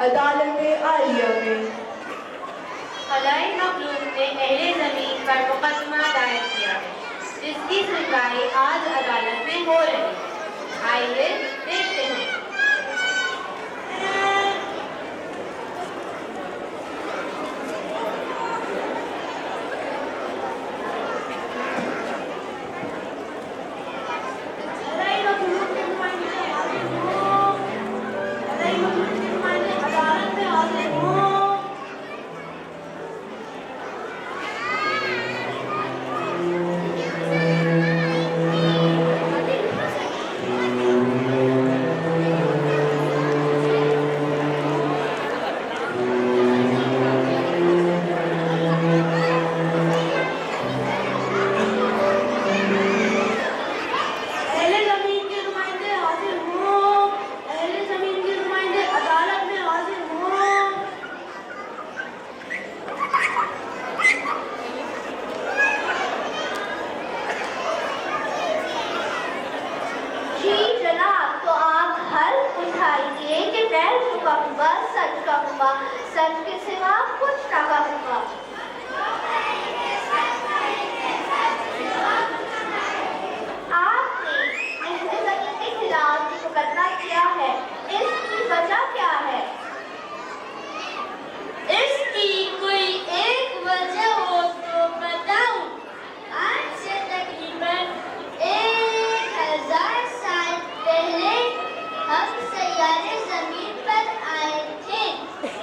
عدالت عالیہ میں خلائی مخلوق نے اہل زمین پر مقدمہ دائر کیا ہے جس کی سنوائی آج عدالت میں ہو رہی ہے۔ آئیے دیکھتے ہیں۔ سچ کے سوا کچھ نہ کہوں گا۔ آپ نے اہل زمین کے خلاف مقدمہ کیا ہے، اس کی وجہ کیا ہے؟ اس کی کوئی ایک وجہ ہو تو بتاؤں۔ آج سے تقریباً 1000 سال پہلے ہم سیارے زمین پر آئے تھے۔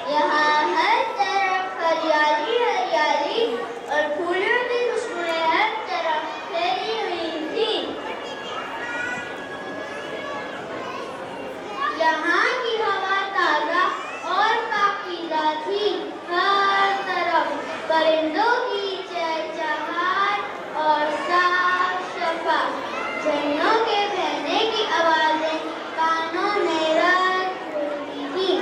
یہاں ہر طرف ہریالی ہریالی اور پھولوں کی خوشبوئیں ہر طرف پھیلی ہوئی تھی۔ یہاں کی ہوا تازہ اور پاکیزہ تھی، ہر طرف پرندوں کی چہچہاہٹ اور صاف شفاف جھرنوں کے بہنے کی آوازیں کانوں میں رات ہوتی تھی۔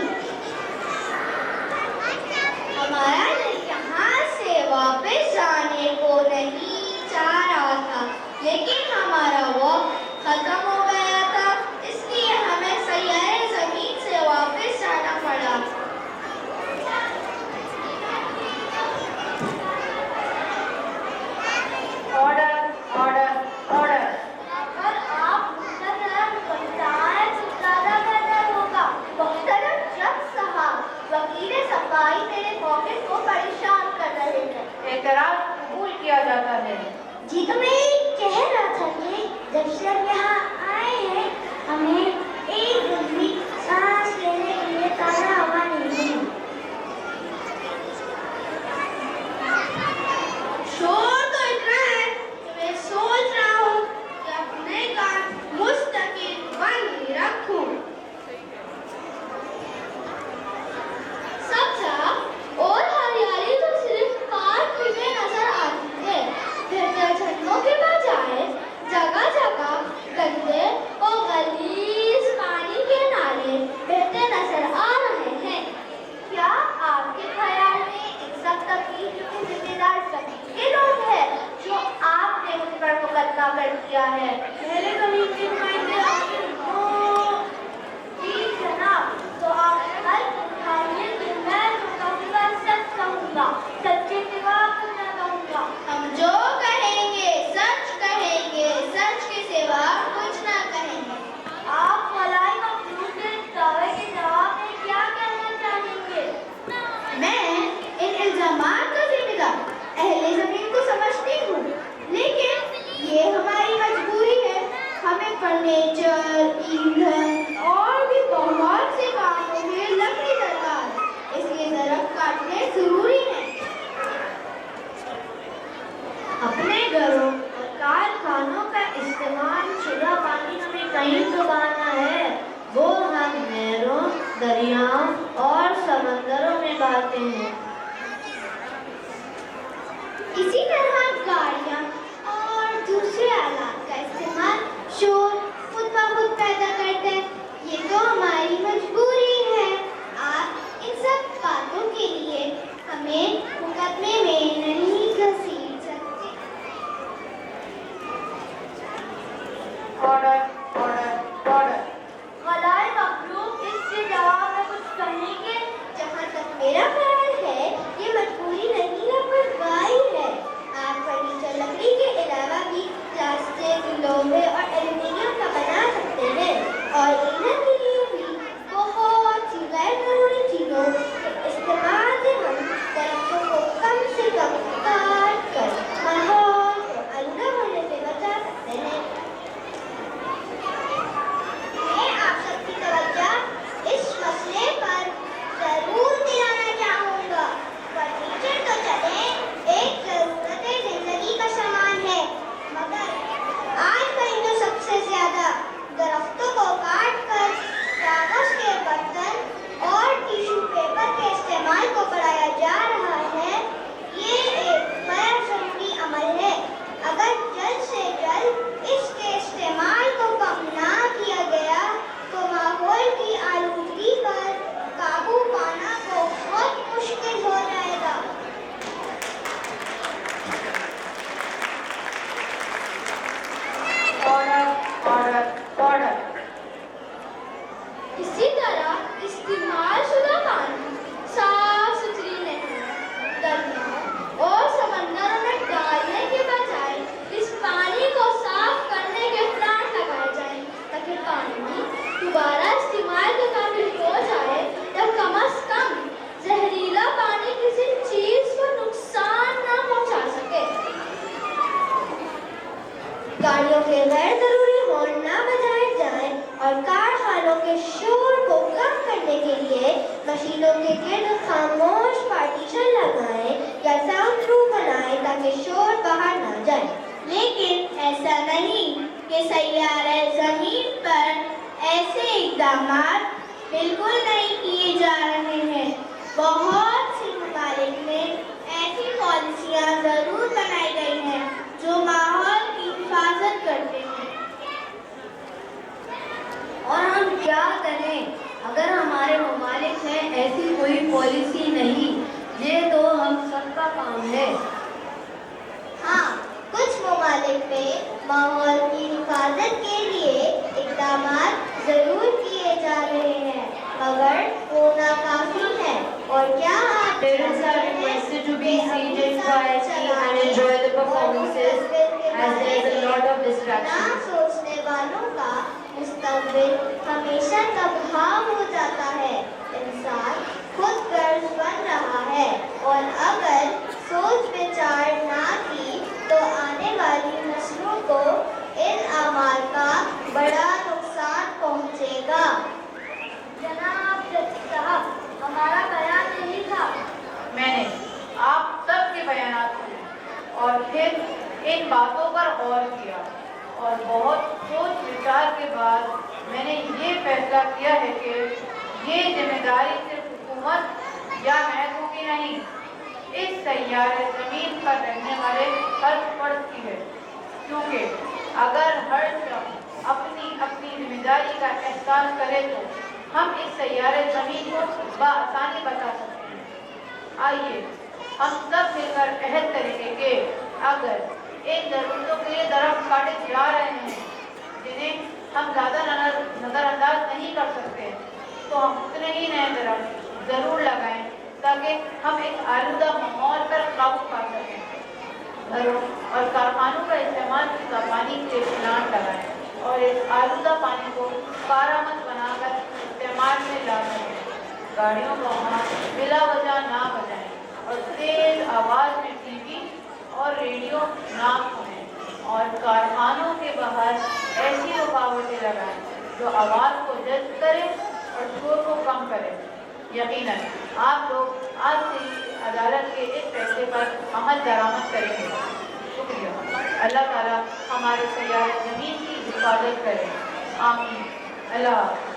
ہمارا دل یہاں سے واپس جانے کو نہیں چاہ رہا تھا، لیکن ہمارا وقت ختم ہو گیا تھا، اس لیے ہمیں سیارے زمین سے واپس جانا پڑا۔ Order order order. اگر آپ محترم بتائیں تو زیادہ بہتر ہوگا۔ محترم جج صاحب، وکیل صفائی میرے موقف کو پریشان کر رہے ہیں۔ اعتراض قبول کیا جاتا ہے۔ جی تو میں کہہ رہا تھا کہ جب سے ہم یہاں آئے ہیں ہمیں ایک دن بھی سانس لینے کے لیے تازہ ہوا نہیں ملی۔ شور تو اتنا ہے کہ میں سوچ رہا ہوں کہ اپنے کان مستقل بند ہی رکھوں۔ سب صاف اور ہریالی تو صرف پارک میں نظر آتی ہے۔ بہتر جھرنوں کے بجائے جگہ جگہ گندے اور غلیظ پانی کے نالے بہتے نظر آ رہے ہیں۔ کیا آپ کے خیال میں ان سب تکلیف کے ذمہ دار زمین کے لوگ ہیں جو آپ نے ان پر مقدمہ کر دیا ہے؟ پہلے زمین کے نمائندے آخر ہوں۔ جی جناب، تو آپ کل اٹھائیے کہ میں جو کہوں گا سچ کہوں گا، سچ کے سوا کچھ نہ کہوں گا۔ ہم جو کہیں گے سچ کہیں گے، سچ کے سوا کچھ نہ کہیں گے۔ آپ خلائی مخلوق کے دعوے کے جواب میں کیا کہنا چاہیں گے؟ میں ان الزامات کا ذمہ دار اہل زمین کو سمجھتی ہوں، لیکن یہ ہماری مجبوری ہے۔ ہمیں فرنیچر، ایندھن اور بھی بہت سے کاموں میں لکڑی درکار ہے، اس لیے درخت کاٹنے ضروری ہے۔ اپنے گھروں اور کارخانوں کا استعمال شدہ پانی ہمیں کہیں تو بہانا ہے، وہ ہم نہروں، دریاؤں اور سمندروں میں بہاتے ہیں۔ اسی طرح گاڑیاں اور دوسرے آلات کا استعمال شور خود بخود پیدا کرتے ہیں۔ یہ تو ہماری مجبوری ہے۔ آپ ان سب باتوں کے لیے ہمیں مقدمے میں نہیں گھسیٹ سکتے۔ Order order order. خلائی مخلوق اس کے جواب میں کچھ کہیں گے؟ ایسا نہیں کہ سیارہ زمین پر ایسے اقدامات بالکل نہیں کیے جا رہے ہیں۔ بہت سے ممالک میں ایسی پالیسیاں ضرور بنائی گئی ہیں جو ماحول کی حفاظت کرتے ہیں۔ اور ہم کیا کریں اگر ہمارے ممالک میں ایسی کوئی پالیسی نہیں؟ یہ تو ہم سب کا کام ہے۔ ہاں، کچھ ممالک میں ماحول کی حفاظت کے لیے اقدامات ضرور کیے جا رہے ہیں، مگر وہ ناکافی ہے۔ اور کیا آپ Parents are requested to be seated quietly and enjoy the performances as there is a lot of نہ distractions. سوچنے والوں کا مستقبل ہمیشہ تباہ ہو جاتا ہے۔ انسان خود غرض بن رہا ہے اور اگر سوچ بچار نہ کی تو آنے والی نسلوں کو ان اعمال کا بڑا نقصان پہنچے گا۔ جناب جج صاحب، ہمارا بیان یہی تھا۔ میں نے آپ سب کے بیانات سنے اور پھر ان باتوں پر غور کیا اور بہت سوچ وچار کے بعد میں نے یہ فیصلہ کیا ہے کہ یہ ذمہ داری صرف حکومت یا محکموں کی نہیں، اس سیارے زمین پر رہنے والے ہر فرد کی ہے، کیونکہ اگر ہر شخص اپنی اپنی ذمہ داری کا احساس کرے تو ہم اس سیارے زمین کو بآسانی بچا سکتے ہیں۔ آئیے ہم سب مل کر عہد کریں کہ اگر ان ضرورتوں کے لیے درخت کاٹے جا رہے ہیں جنہیں ہم زیادہ نظر انداز نہیں کر سکتے، تو ہم اتنے ہی نئے درخت ضرور لگائیں تاکہ ہم ایک آلودہ ماحول پر قابو پا سکیں۔ گھروں اور کارخانوں کا استعمال شدہ پانی کے پلانٹ لگائیں اور اس آلودہ پانی کو کارآمد بنا کر استعمال میں لا سکیں۔ گاڑیوں کا ہارن بلا وجہ نہ بجائیں اور تیز آواز میں ٹی وی اور ریڈیو نہ سنیں، اور کارخانوں کے باہر ایسی رکاوٹیں لگائیں جو آواز کو جذب کرے اور شور کو کم کرے۔ یقیناً آپ لوگ آج سے ہی عدالت کے اس فیصلے پر عمل درآمد کریں گے۔ شکریہ۔ اللہ تعالیٰ ہمارے سیارے زمین کی حفاظت کرے۔ آمین۔ اللہ حافظ۔